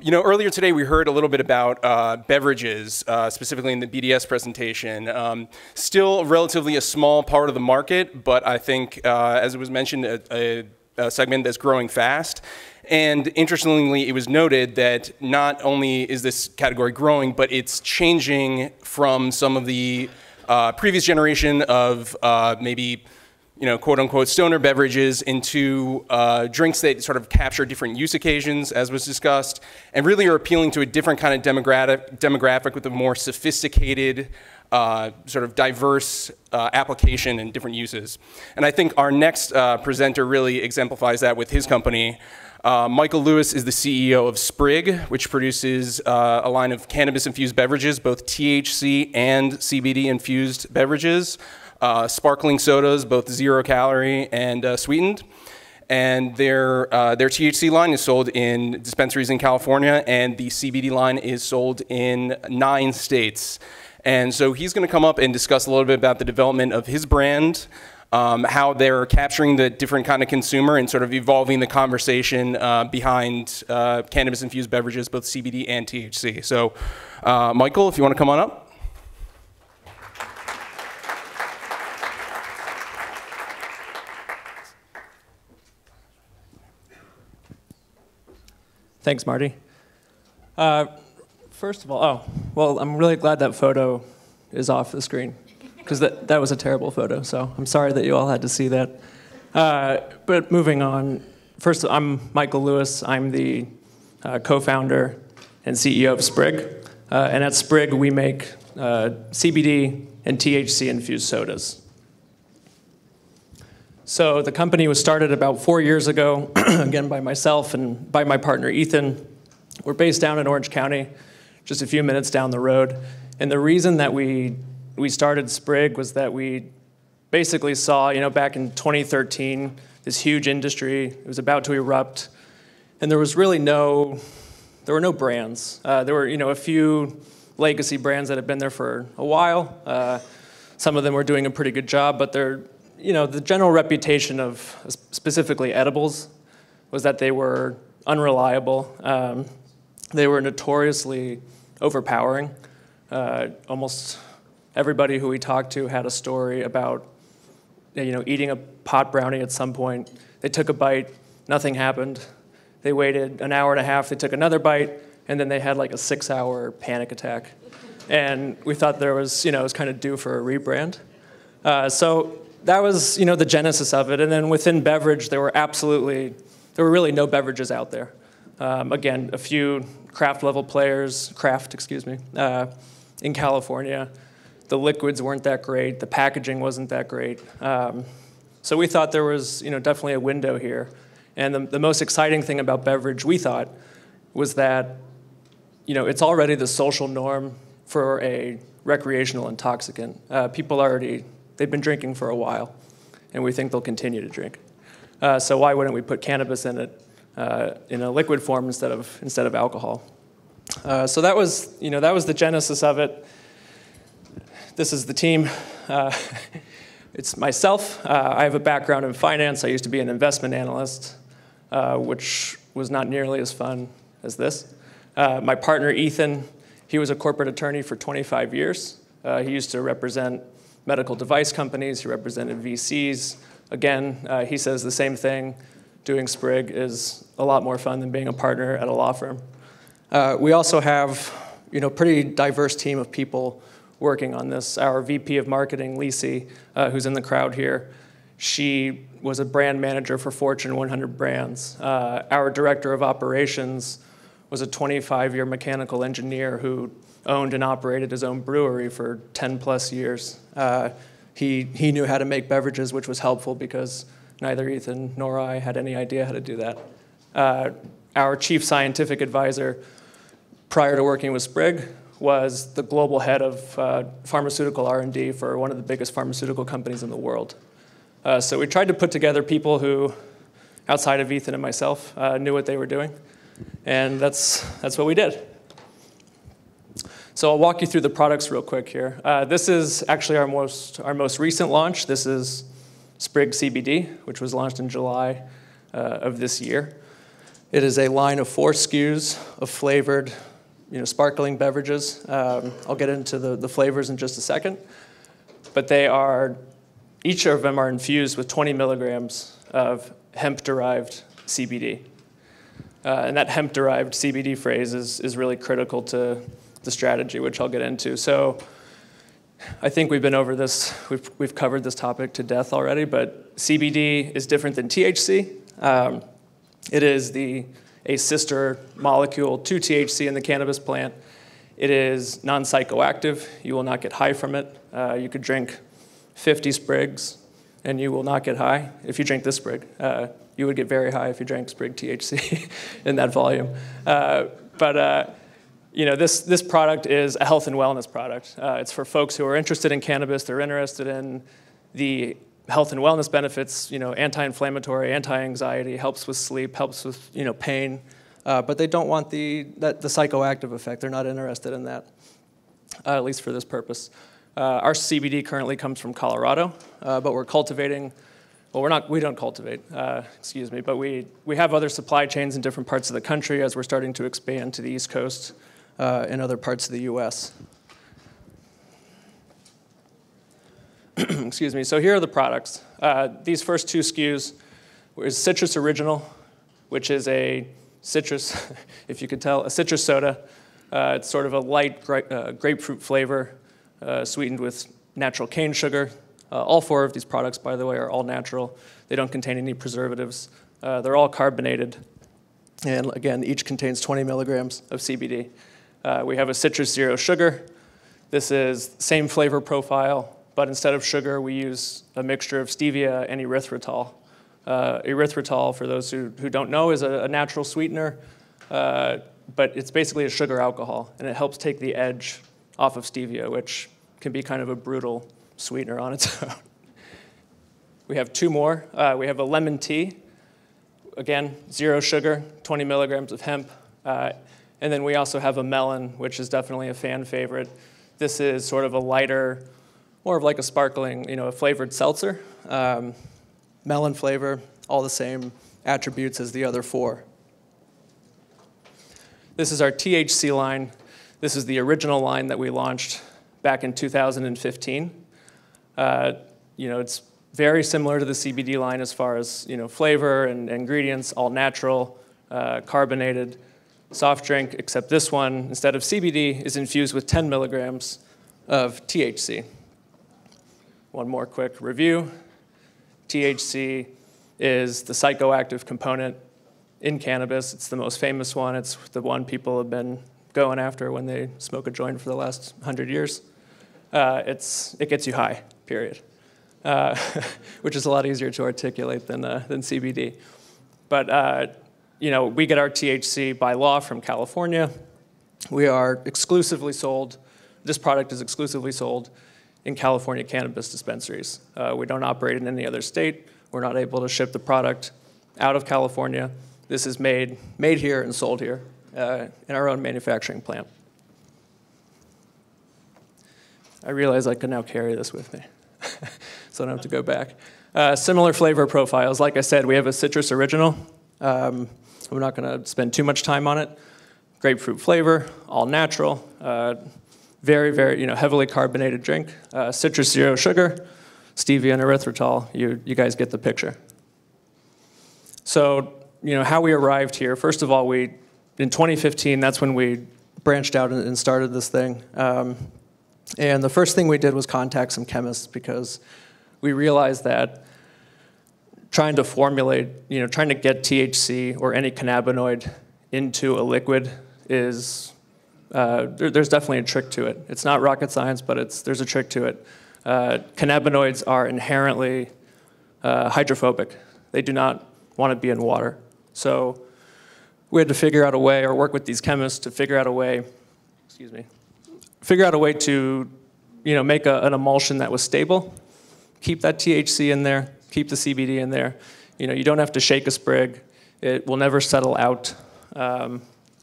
You know, earlier today we heard a little bit about beverages, specifically in the BDS presentation. Still relatively a small part of the market, but I think, as it was mentioned, a segment that's growing fast. And interestingly, it was noted that not only is this category growing, but it's changing from some of the previous generation of maybe, you know, quote unquote stoner beverages into drinks that sort of capture different use occasions, as was discussed, and really are appealing to a different kind of demographic with a more sophisticated, sort of diverse application and different uses. And I think our next presenter really exemplifies that with his company. Michael Lewis is the CEO of Sprig, which produces a line of cannabis-infused beverages, both THC and CBD infused beverages. Sparkling sodas, both 0 calorie and sweetened. And their THC line is sold in dispensaries in California, and the CBD line is sold in 9 states. And so he's going to come up and discuss a little bit about the development of his brand, how they're capturing the different kind of consumer and sort of evolving the conversation behind cannabis-infused beverages, both CBD and THC. So Michael, if you want to come on up. Thanks, Marty. First of all, well, I'm really glad that photo is off the screen, because that was a terrible photo, so I'm sorry that you all had to see that. But moving on, first, I'm Michael Lewis. I'm the co-founder and CEO of Sprig. And at Sprig, we make CBD and THC-infused sodas. So the company was started about 4 years ago, again by myself and by my partner Ethan. We're based down in Orange County, just a few minutes down the road. And the reason that we started Sprig was that we basically saw, you know, back in 2013, this huge industry. It was about to erupt, and there was really there were no brands. There were, you know, a few legacy brands that had been there for a while. Some of them were doing a pretty good job, but you know, the general reputation of specifically edibles was that they were unreliable. They were notoriously overpowering. Almost everybody who we talked to had a story about, you know, eating a pot brownie at some point. They took a bite, nothing happened. They waited an hour and a half, they took another bite, and then they had like a 6-hour panic attack. And we thought there was, you know, it was kind of due for a rebrand. So that was, you know, the genesis of it. And then within beverage, there were really no beverages out there. Again, a few craft players in California. The liquids weren't that great. The packaging wasn't that great. So we thought there was, you know, definitely a window here. And the most exciting thing about beverage, we thought, was that, you know, it's already the social norm for a recreational intoxicant. They've been drinking for a while, and we think they'll continue to drink. So why wouldn't we put cannabis in it in a liquid form instead of alcohol? So that was, you know, that was the genesis of it. This is the team. It's myself. I have a background in finance. I used to be an investment analyst, which was not nearly as fun as this. My partner, Ethan, he was a corporate attorney for 25 years. He used to represent medical device companies. He represented VCs. Again, he says the same thing. Doing Sprig is a lot more fun than being a partner at a law firm. We also have, you know, pretty diverse team of people working on this. Our VP of marketing, Lisi, who's in the crowd here, she was a brand manager for Fortune 100 brands. Our director of operations was a 25-year mechanical engineer who owned and operated his own brewery for 10 plus years. He knew how to make beverages, which was helpful because neither Ethan nor I had any idea how to do that. Our chief scientific advisor, prior to working with Sprig, was the global head of pharmaceutical R&D for one of the biggest pharmaceutical companies in the world. So we tried to put together people who, outside of Ethan and myself, knew what they were doing, and that's what we did. So I'll walk you through the products real quick here. This is actually our most recent launch. This is Sprig CBD, which was launched in July of this year. It is a line of 4 SKUs of flavored, sparkling beverages. I'll get into the flavors in just a second. But each of them are infused with 20 milligrams of hemp-derived CBD. And that hemp-derived CBD phrase is really critical to the strategy, which I'll get into. So I think we've been over this, we've covered this topic to death already, but CBD is different than THC. It is a sister molecule to THC in the cannabis plant. It is non-psychoactive. You will not get high from it. You could drink 50 sprigs and you will not get high. If you drink this sprig, you would get very high if you drank Sprig THC in that volume. This product is a health and wellness product. It's for folks who are interested in cannabis. They're interested in the health and wellness benefits, anti-inflammatory, anti-anxiety, helps with sleep, helps with, pain. But they don't want the psychoactive effect. They're not interested in that, at least for this purpose. Our CBD currently comes from Colorado, but we're cultivating. Well, we don't cultivate, but we have other supply chains in different parts of the country as we're starting to expand to the East Coast and other parts of the US. Excuse me, so here are the products. These first 2 SKUs is Citrus Original, which is a citrus, if you could tell, a citrus soda. It's sort of a light grapefruit flavor, sweetened with natural cane sugar. All 4 of these products, by the way, are all natural. They don't contain any preservatives. They're all carbonated. And again, each contains 20 milligrams of CBD. We have a Citrus Zero Sugar. This is the same flavor profile, but instead of sugar, we use a mixture of stevia and erythritol. Erythritol, for those who don't know, is a natural sweetener, but it's basically a sugar alcohol, and it helps take the edge off of stevia, which can be kind of a brutal sweetener on its own. We have 2 more. We have a lemon tea. Again, 0 sugar, 20 milligrams of hemp. And then we also have a melon, which is definitely a fan favorite. This is sort of a lighter, more of like a sparkling, a flavored seltzer. Melon flavor, all the same attributes as the other 4. This is our THC line. This is the original line that we launched back in 2015. It's very similar to the CBD line as far as flavor and ingredients, all natural, carbonated, soft drink, except this one, instead of CBD, is infused with 10 milligrams of THC. One more quick review. THC is the psychoactive component in cannabis. It's the most famous one. It's the one people have been going after when they smoke a joint for the last 100 years. It gets you high, period, which is a lot easier to articulate than CBD. But we get our THC by law from California. We are exclusively sold, this product is exclusively sold in California cannabis dispensaries. We don't operate in any other state. We're not able to ship the product out of California. This is made here and sold here in our own manufacturing plant. I realize I can now carry this with me, so I don't have to go back. Similar flavor profiles. Like I said, we have a Citrus Original. I'm not going to spend too much time on it. Grapefruit flavor, all natural, very, very heavily carbonated drink. Citrus Zero Sugar, stevia and erythritol. You guys get the picture. So how we arrived here. First of all, in 2015, that's when we branched out and started this thing. And the first thing we did was contact some chemists because we realized that trying to formulate, trying to get THC or any cannabinoid into a liquid is, there's definitely a trick to it. It's not rocket science, but there's a trick to it. Cannabinoids are inherently hydrophobic. They do not want to be in water. So we had to figure out a way, or work with these chemists to figure out a way, to make an emulsion that was stable, keep that THC in there, keep the CBD in there. You don't have to shake a sprig. It will never settle out.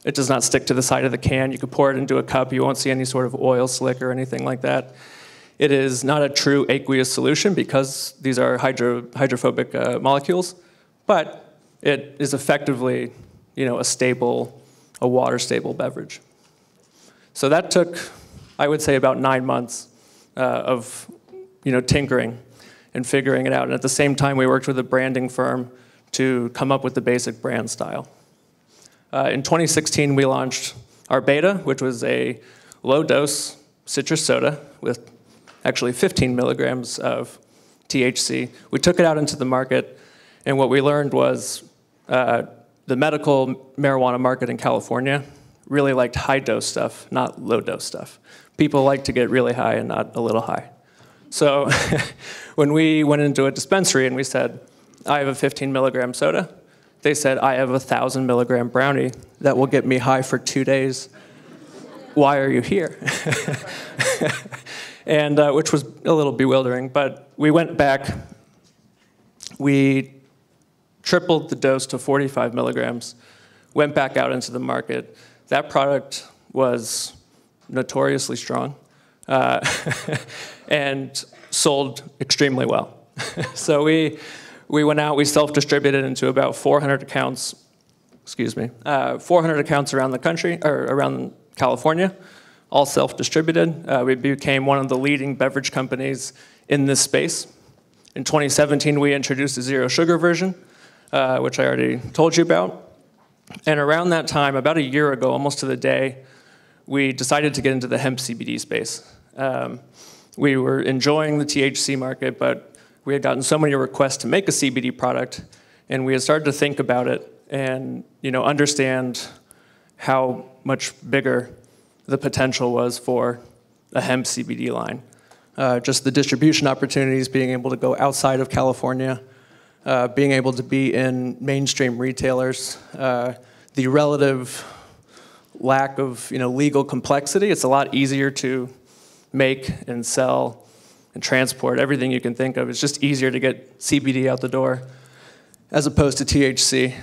It does not stick to the side of the can. You could pour it into a cup. You won't see any sort of oil slick or anything like that. It is not a true aqueous solution because these are hydrophobic molecules, but it is effectively, a water-stable beverage. So that took, I would say, about 9 months of, tinkering and figuring it out. And at the same time, we worked with a branding firm to come up with the basic brand style. In 2016, we launched our Beta, which was a low-dose citrus soda with actually 15 milligrams of THC. We took it out into the market, and what we learned was the medical marijuana market in California really liked high-dose stuff, not low-dose stuff. People like to get really high and not a little high. So when we went into a dispensary and we said, I have a 15 milligram soda, they said, I have a 1,000 milligram brownie that will get me high for 2 days. Why are you here? And which was a little bewildering, but we went back, we tripled the dose to 45 milligrams, went back out into the market. That product was notoriously strong and sold extremely well. So we went out, we self-distributed into about 400 accounts, 400 accounts around the country, or around California, all self-distributed. We became one of the leading beverage companies in this space. In 2017, we introduced a zero sugar version, which I already told you about. And around that time, about a year ago, almost to the day, we decided to get into the hemp CBD space. We were enjoying the THC market, but we had gotten so many requests to make a CBD product, and we had started to think about it and understand how much bigger the potential was for a hemp CBD line. Just the distribution opportunities, being able to go outside of California, being able to be in mainstream retailers, the relative lack of legal complexity. It's a lot easier to make and sell and transport everything you can think of. It's just easier to get CBD out the door as opposed to THC.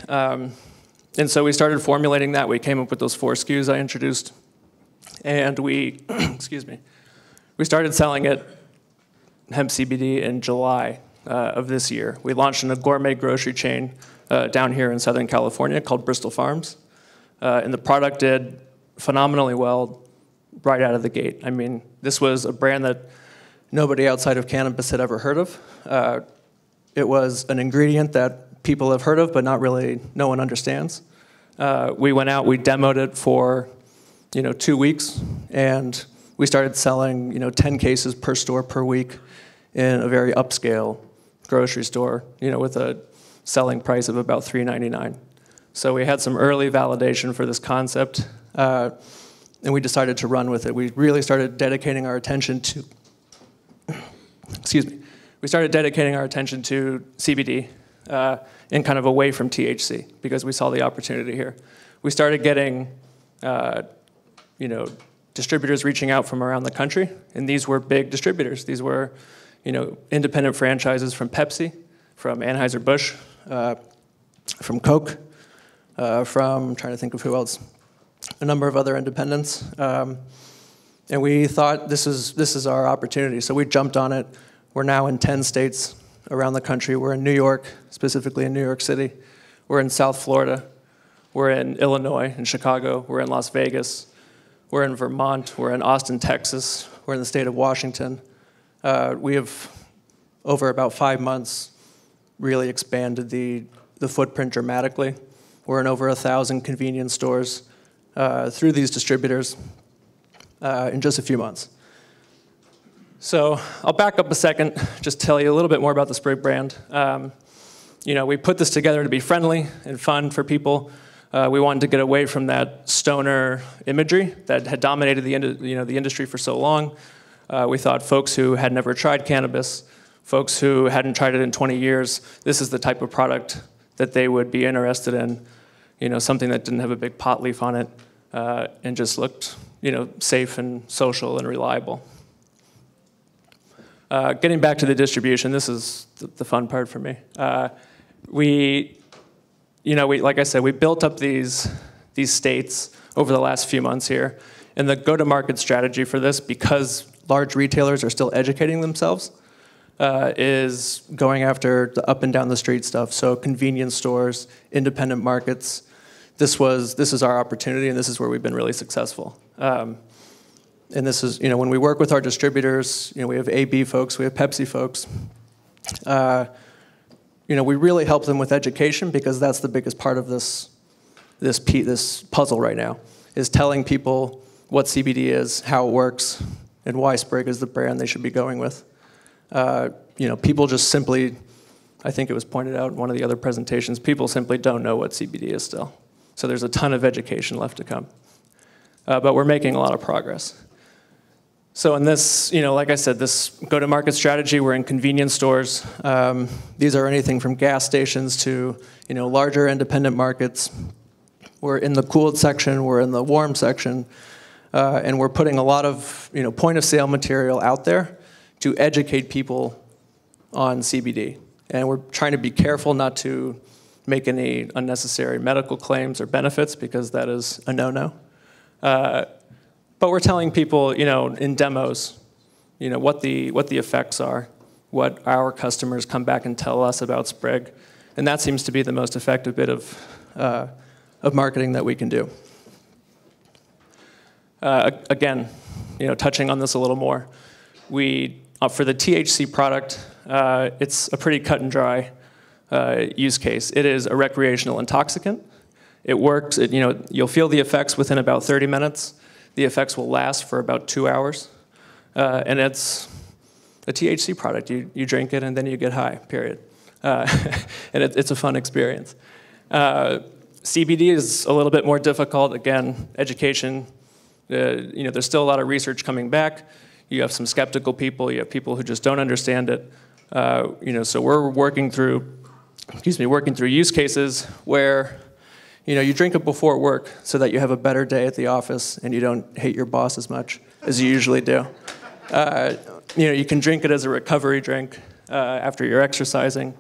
And so we started formulating that. We came up with those 4 SKUs I introduced. And we, we started selling it, hemp CBD, in July of this year. We launched in a gourmet grocery chain down here in Southern California called Bristol Farms. And the product did phenomenally well right out of the gate. I mean, this was a brand that nobody outside of cannabis had ever heard of. It was an ingredient that people have heard of, but no one understands. We went out, we demoed it for 2 weeks, and we started selling 10 cases per store per week in a very upscale grocery store, with a selling price of about $3.99. So we had some early validation for this concept, and we decided to run with it. We really started dedicating our attention to, we started dedicating our attention to CBD and kind of away from THC because we saw the opportunity here. We started getting, distributors reaching out from around the country, and these were big distributors. These were, independent franchises from Pepsi, from Anheuser-Busch, from Coke, from, I'm trying to think of who else, a number of other independents. And we thought this is our opportunity, so we jumped on it. We're now in 10 states around the country. We're in New York, specifically in New York City. We're in South Florida. We're in Illinois, in Chicago. We're in Las Vegas. We're in Vermont. We're in Austin, Texas. We're in the state of Washington. We have, over about 5 months, really expanded the footprint dramatically. We're in over 1,000 convenience stores through these distributors in just a few months. So I'll back up a second, just tell you a little bit more about the Sprig brand. We put this together to be friendly and fun for people. We wanted to get away from that stoner imagery that had dominated the industry for so long. We thought folks who had never tried cannabis, folks who hadn't tried it in 20 years, this is the type of product that they would be interested in. Something that didn't have a big pot leaf on it and just looked, safe and social and reliable. Getting back to the distribution, this is the fun part for me. Like I said, we built up these these states over the last few months here. And the go-to-market strategy for this, because large retailers are still educating themselves, is going after the up and down the street stuff. So convenience stores, independent markets. This is our opportunity, and this is where we've been really successful. And this is, when we work with our distributors, we have AB folks, we have Pepsi folks. We really help them with education, because that's the biggest part of this puzzle right now, is telling people what CBD is, how it works, and why Sprig is the brand they should be going with. People just simply, I think it was pointed out in one of the other presentations, people simply don't know what CBD is still. So there's a ton of education left to come. But we're making a lot of progress. So in this, like I said, this go-to-market strategy, we're in convenience stores. These are anything from gas stations to, larger independent markets. We're in the cooled section, we're in the warm section, and we're putting a lot of, point-of-sale material out there to educate people on CBD. And we're trying to be careful not to make any unnecessary medical claims or benefits, because that is a no-no. But we're telling people, in demos, what the effects are, what our customers come back and tell us about Sprig, and that seems to be the most effective bit of marketing that we can do. Again, touching on this a little more, for the THC product, it's a pretty cut and dry use case. It is a recreational intoxicant. It works. You'll feel the effects within about 30 minutes. The effects will last for about 2 hours. And it's a THC product. You drink it and then you get high, period. And it's a fun experience. CBD is a little bit more difficult. Again, education. There's still a lot of research coming back. You have some skeptical people. You have people who just don't understand it. So we're working through use cases where you drink it before work so that you have a better day at the office and you don't hate your boss as much as you usually do. You can drink it as a recovery drink after you're exercising.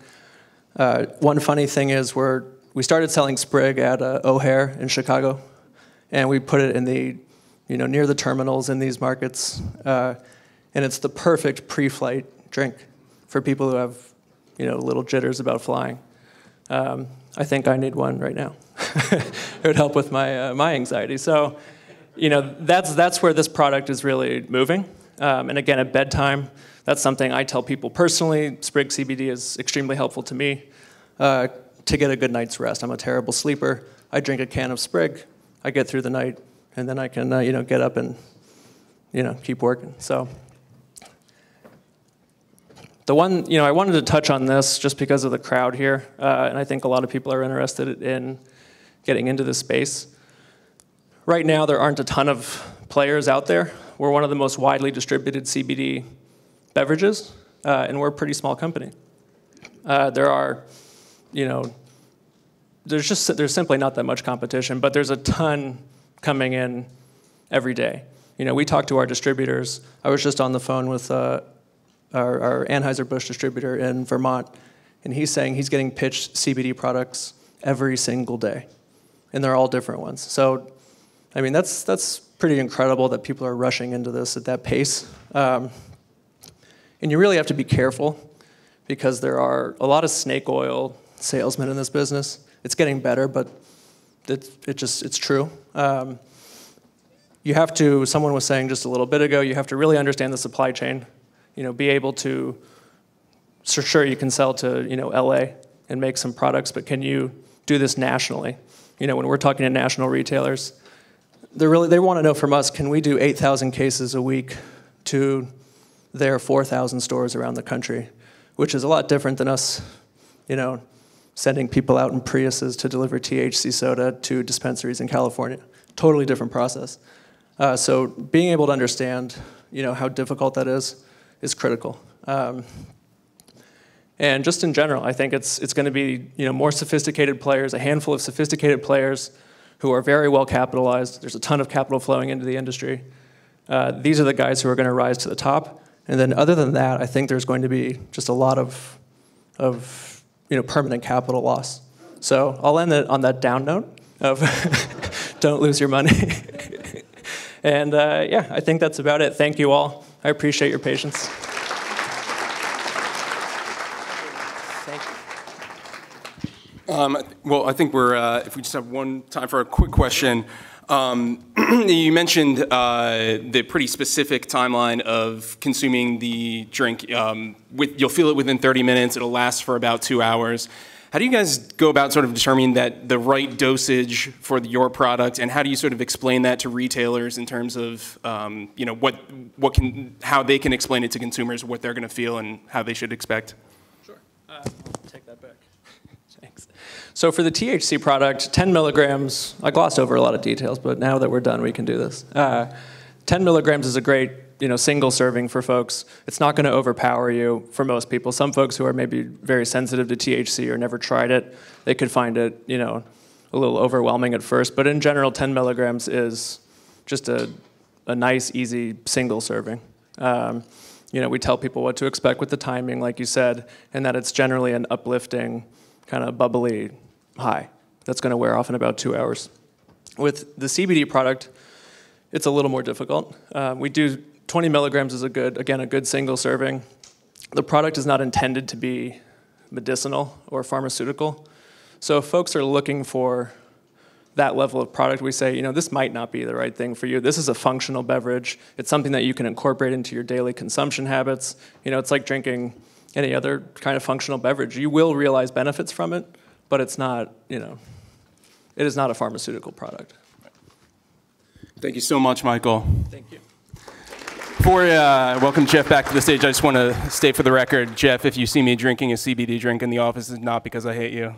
One funny thing is we started selling Sprig at O'Hare in Chicago, and we put it in the near the terminals in these markets, and it's the perfect pre-flight drink for people who have little jitters about flying. I think I need one right now. It would help with my anxiety. So, that's where this product is really moving. And again, at bedtime, that's something I tell people personally. Sprig CBD is extremely helpful to me to get a good night's rest. I'm a terrible sleeper. I drink a can of Sprig. I get through the night, and then I can get up and keep working. So. The one, I wanted to touch on this just because of the crowd here, and I think a lot of people are interested in getting into this space. Right now, there aren't a ton of players out there. We're one of the most widely distributed CBD beverages, and we're a pretty small company. There's simply not that much competition, but there's a ton coming in every day. We talk to our distributors. I was just on the phone with our Anheuser-Busch distributor in Vermont, and he's saying he's getting pitched CBD products every single day, and they're all different ones. So, that's pretty incredible that people are rushing into this at that pace. And you really have to be careful, because there are a lot of snake oil salesmen in this business. It's getting better, but it's true. You have to, someone was saying just a little bit ago, you have to really understand the supply chain. Be able to, sure, you can sell to, LA and make some products, but can you do this nationally? When we're talking to national retailers, they want to know from us, can we do 8,000 cases a week to their 4,000 stores around the country, which is a lot different than us, sending people out in Priuses to deliver THC soda to dispensaries in California. Totally different process. So being able to understand, how difficult that is critical. And just in general, I think it's going to be more sophisticated players, a handful of sophisticated players who are very well capitalized. There's a ton of capital flowing into the industry. These are the guys who are going to rise to the top. And then other than that, I think there's going to be just a lot of permanent capital loss. So I'll end it on that down note of Don't lose your money. And yeah, I think that's about it. Thank you all. I appreciate your patience. Thank you. Well, I think we're, if we just have time for a quick question. You mentioned the pretty specific timeline of consuming the drink. You'll feel it within 30 minutes. It'll last for about 2 hours. How do you guys go about sort of determining that the right dosage for your product, and how do you sort of explain that to retailers in terms of you know, how they can explain it to consumers, what they're going to feel, and how they should expect? Sure. I'll take that back. Thanks. So for the THC product, 10 milligrams. I glossed over a lot of details, but now that we're done, we can do this. 10 milligrams is a great, single serving for folks. It's not going to overpower you for most people. Some folks who are maybe very sensitive to THC or never tried it, they could find it, a little overwhelming at first. But in general, 10 milligrams is just a nice, easy single serving. We tell people what to expect with the timing, like you said, and that it's generally an uplifting, kind of bubbly high that's going to wear off in about 2 hours. With the CBD product, it's a little more difficult. We do 20 milligrams is a good single serving. The product is not intended to be medicinal or pharmaceutical. So if folks are looking for that level of product, we say, this might not be the right thing for you. This is a functional beverage. It's something that you can incorporate into your daily consumption habits. It's like drinking any other kind of functional beverage. You will realize benefits from it, but it's not, it is not a pharmaceutical product. Thank you so much, Michael. Thank you. Before I welcome Jeff back to the stage, I just want to state for the record, Jeff, if you see me drinking a CBD drink in the office, it's not because I hate you.